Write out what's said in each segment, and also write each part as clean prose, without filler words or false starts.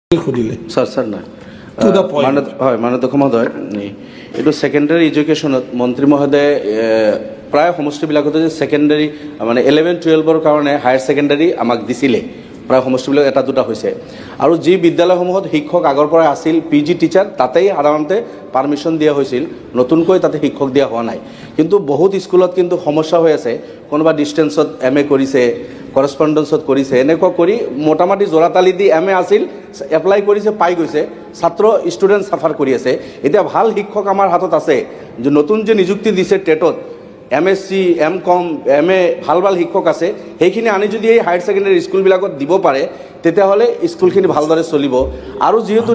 মাননীয় মহোদয় এইটো সেকেন্ডাৰি এডুকেশনত মন্ত্ৰী মহোদয় প্ৰায় সমষ্টিবিলাকতে যে সেকেন্ডাৰি মানে 11-12 কাৰণে হায়াৰ সেকেন্ডাৰি আমাক দিছিলে প্ৰায় সমষ্টিবিলাক এটা দুটা হৈছে আৰু যি বিদ্যালয়সমূহত শিক্ষক আগৰ পৰা আছিল পিজি টিচাৰ তাতেই সাধাৰণতে পাৰমিশন দিয়া হৈছিল নতুনকৈ তাতে শিক্ষক দিয়া হোৱা নাই কিন্তু বহুত স্কুলত কিন্তু সমস্যা হৈ আছে কোনোবা ডিস্টেন্সত এমএ কৰিছে কৰসপন্ডেন্সত কৰিছে এনেকুৱা কৰি মোটামুটি জোৰাতালি দি এমএ আছিল এপ্লাই কৰিছে পাই গৈছে ছাত্ৰ ষ্টুডেন্ট সাফাৰ কৰি আছে এতিয়া ভাল শিক্ষক আমাৰ হাতত আছে যে নতুন যে নিযুক্তি দিছে টেটত এমএসসি এমকম এমএ ভাল ভাল শিক্ষক আছে সেইখিনি আনি যদি এই হায়াৰ সেকেন্ডাৰি স্কুলবিলাকত দিব পাৰে তেতিয়াহ'লে স্কুলখিনি ভালদৰে চলিব আৰু যেহেতু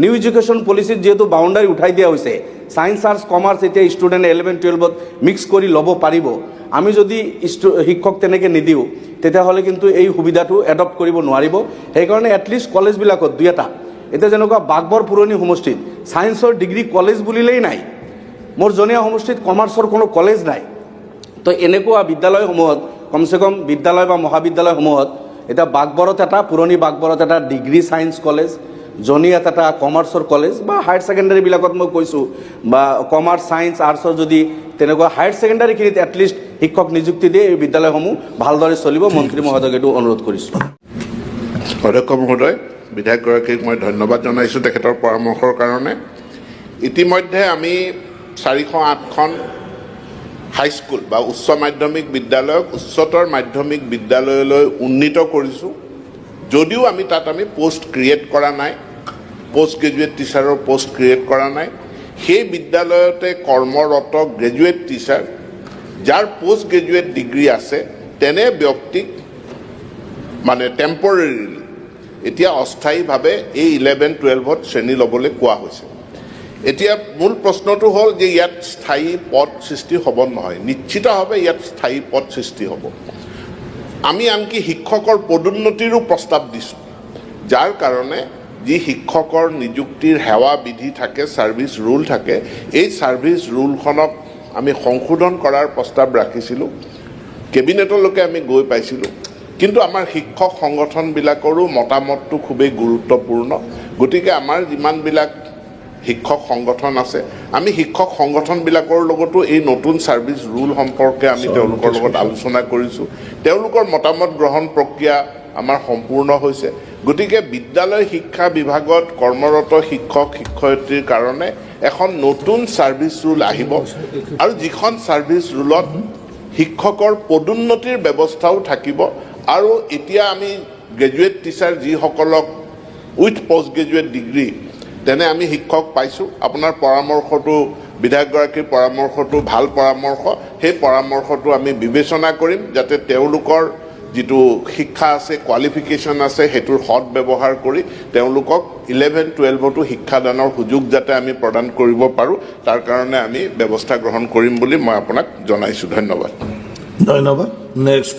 নিউ এডুকেশ্যন পলিচিত যেহেতু বাউণ্ডাৰী উঠাই দিয়া হৈছে সায়েন্স আৰ্টছ কমাৰ্চ এতিয়া ষ্টুডেণ্টে 11-12ত মিক্স কৰি ল'ব পাৰিব আমি যদি শিক্ষক তেনেকৈ নিদিওঁ তেতিয়াহ'লে কিন্তু এই সুবিধাটো এডপ্ট কৰিব নোৱাৰিব সেইকাৰণে এটলিষ্ট কলেজবিলাকত দুই এটা এতিয়া যেনেকুৱা বাগবৰ পুৰণি সমষ্টিত সায়েন্সৰ ডিগ্ৰী কলেজ বুলিলেই নাই মোৰ জনীয়া সমষ্টিত কমাৰ্চৰ কোনো কলেজ নাই তো এনেকুৱা বিদ্যালয়সমূহত কমচে কম বিদ্যালয় বা মহাবিদ্যালয়সমূহত এতিয়া বাগবৰত এটা পুৰণি বাগবৰত এটা ডিগ্ৰী সায়েন্স কলেজ জনীয়াত এটা কমাৰ্চৰ কলেজ বা হায়াৰ সেকেন্ডাৰীবিলাকত মই কৈছোঁ বা কমাৰ্চ সায়েন্স আৰ্টছৰ যদি তেনেকুৱা হায়াৰ সেকেন্ডাৰীখিনিত এটলিষ্ট শিক্ষক নিযুক্তি দিয়ে এই বিদ্যালয়সমূহ ভালদৰে চলিব মন্ত্ৰী মহোদয়ক এইটো অনুৰোধ কৰিছোঁ অধ্যক্ষ মহোদয় বিধায়কগৰাকীক মই ধন্যবাদ জনাইছোঁ তেখেতৰ পৰামৰ্শৰ কাৰণে ইতিমধ্যে আমি 408খন হাইস্কুল বা উচ্চ মাধ্যমিক বিদ্যালয়ক উচ্চতৰ মাধ্যমিক বিদ্যালয়লৈ উন্নীত কৰিছোঁ যদিও আমি তাত পোষ্ট ক্ৰিয়েট কৰা নাই পোষ্ট গ্ৰেজুৱেট টিচাৰৰ পোষ্ট ক্ৰিয়েট কৰা নাই সেই বিদ্যালয়তে কৰ্মৰত গ্ৰেজুৱেট টিচাৰ যাৰ পোষ্ট গ্ৰেজুৱেট ডিগ্ৰী আছে তেনে ব্যক্তিক মানে টেম্পৰেৰিলি এতিয়া অস্থায়ীভাৱে এই 11-12ত শ্ৰেণী ল'বলৈ কোৱা হৈছে এতিয়া মূল প্ৰশ্নটো হ'ল যে ইয়াত স্থায়ী পদ সৃষ্টি হ'ব নহয় নিশ্চিতভাৱে ইয়াত স্থায়ী পদ সৃষ্টি হ'ব আমি আনকি শিক্ষকৰ পদোন্নতিৰো প্ৰস্তাৱ দিছোঁ যাৰ কাৰণে যি শিক্ষকৰ নিযুক্তিৰ সেৱা বিধি থাকে সাৰ্ভিস ৰুল থাকে এই সাৰ্ভিস ৰুলখনক আমি সংশোধন কৰাৰ প্ৰস্তাৱ ৰাখিছিলোঁ কেবিনেটলৈকে আমি গৈ পাইছিলোঁ কিন্তু আমাৰ শিক্ষক সংগঠনবিলাকৰো মতামতটো খুবেই গুৰুত্বপূৰ্ণ গতিকে আমাৰ যিমানবিলাক শিক্ষক সংগঠন আছে আমি শিক্ষক সংগঠনবিলাকৰ লগতো এই নতুন সাৰ্ভিস ৰুল সম্পৰ্কে আমি তেওঁলোকৰ লগত আলোচনা কৰিছোঁ তেওঁলোকৰ মতামত গ্ৰহণ প্ৰক্ৰিয়া আমাৰ সম্পূৰ্ণ হৈছে গতিকে বিদ্যালয় শিক্ষা বিভাগত কৰ্মৰত শিক্ষক শিক্ষয়িত্ৰীৰ কাৰণে এখন নতুন সাৰ্ভিস ৰুল আহিব আৰু যিখন সাৰ্ভিস ৰুলত শিক্ষকৰ পদোন্নতিৰ ব্যৱস্থাও থাকিব আৰু এতিয়া আমি গ্ৰেজুৱেট টিচাৰ যিসকলক উইথ পোষ্ট গ্ৰেজুৱেট ডিগ্ৰী তেনে আমি শিক্ষক পাইছোঁ আপোনাৰ পৰামৰ্শটো বিধায়কগৰাকীৰ পৰামৰ্শটো ভাল পৰামৰ্শ সেই পৰামৰ্শটো আমি বিবেচনা কৰিম যাতে তেওঁলোকৰ যিটো শিক্ষা আছে কোৱালিফিকেশ্যন আছে সেইটোৰ সৎ ব্যৱহাৰ কৰি তেওঁলোকক 11-12তো শিক্ষাদানৰ সুযোগ যাতে আমি প্ৰদান কৰিব পাৰোঁ তাৰ কাৰণে আমি ব্যৱস্থা গ্ৰহণ কৰিম বুলি মই আপোনাক জনাইছোঁ ধন্যবাদ নেক্সট